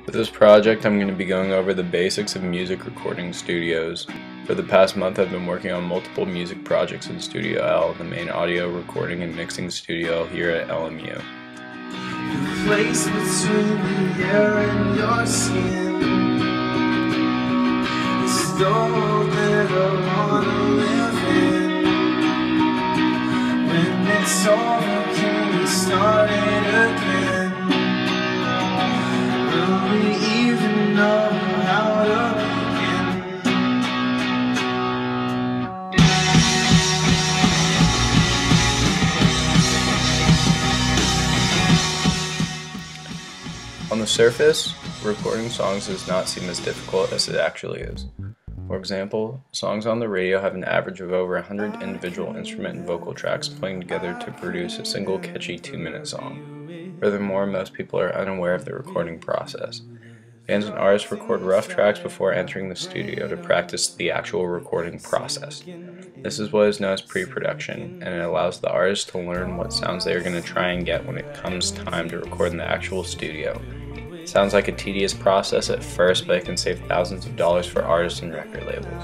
For this project, I'm going to be going over the basics of music recording studios. For the past month, I've been working on multiple music projects in Studio L, the main audio recording and mixing studio here at LMU. The place between the air and your skin is the world that I wanna live in. When it's over, can we start it again? Will we even know how to begin? On the surface, recording songs does not seem as difficult as it actually is. For example, songs on the radio have an average of over 100 individual instrument and vocal tracks playing together to produce a single catchy 2-minute song. Furthermore, most people are unaware of the recording process. Bands and artists record rough tracks before entering the studio to practice the actual recording process. This is what is known as pre-production, and it allows the artist to learn what sounds they are going to try and get when it comes time to record in the actual studio. It sounds like a tedious process at first, but it can save thousands of dollars for artists and record labels.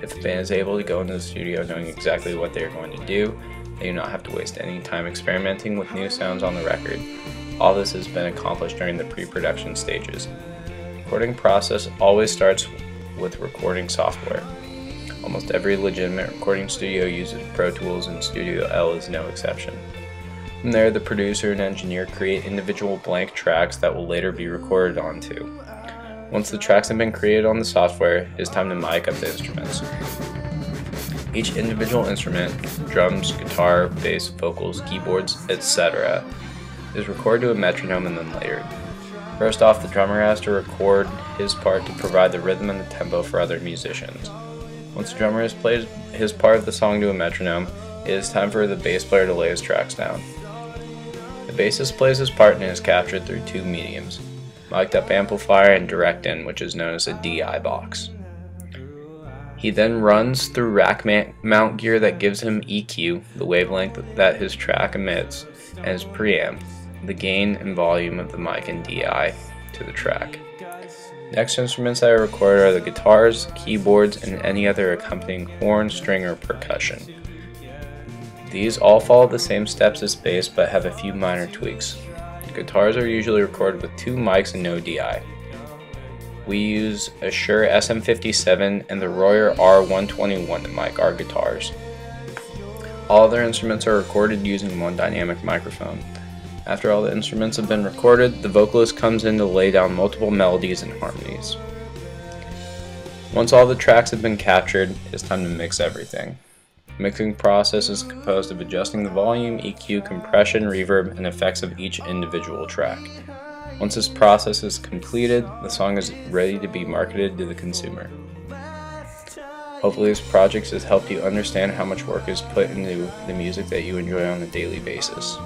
If the band is able to go into the studio knowing exactly what they are going to do, they do not have to waste any time experimenting with new sounds on the record. All this has been accomplished during the pre-production stages. The recording process always starts with recording software. Almost every legitimate recording studio uses Pro Tools, and Studio L is no exception. From there, the producer and engineer create individual blank tracks that will later be recorded onto. Once the tracks have been created on the software, it is time to mic up the instruments. Each individual instrument, drums, guitar, bass, vocals, keyboards, etc., is recorded to a metronome and then layered. First off, the drummer has to record his part to provide the rhythm and the tempo for other musicians. Once the drummer has played his part of the song to a metronome, it is time for the bass player to lay his tracks down. The bassist plays his part and is captured through two mediums, mic'd up amplifier and direct in, which is known as a DI box. He then runs through rack mount gear that gives him EQ, the wavelength that his track emits, and his preamp, the gain and volume of the mic and DI to the track. Next instruments that are recorded are the guitars, keyboards, and any other accompanying horn, string, or percussion. These all follow the same steps as bass but have a few minor tweaks. The guitars are usually recorded with 2 mics and no DI. We use a Shure SM57 and the Royer R121 to mic our guitars. All other instruments are recorded using one dynamic microphone. After all the instruments have been recorded, the vocalist comes in to lay down multiple melodies and harmonies. Once all the tracks have been captured, it's time to mix everything. The mixing process is composed of adjusting the volume, EQ, compression, reverb, and effects of each individual track. Once this process is completed, the song is ready to be marketed to the consumer. Hopefully this project has helped you understand how much work is put into the music that you enjoy on a daily basis.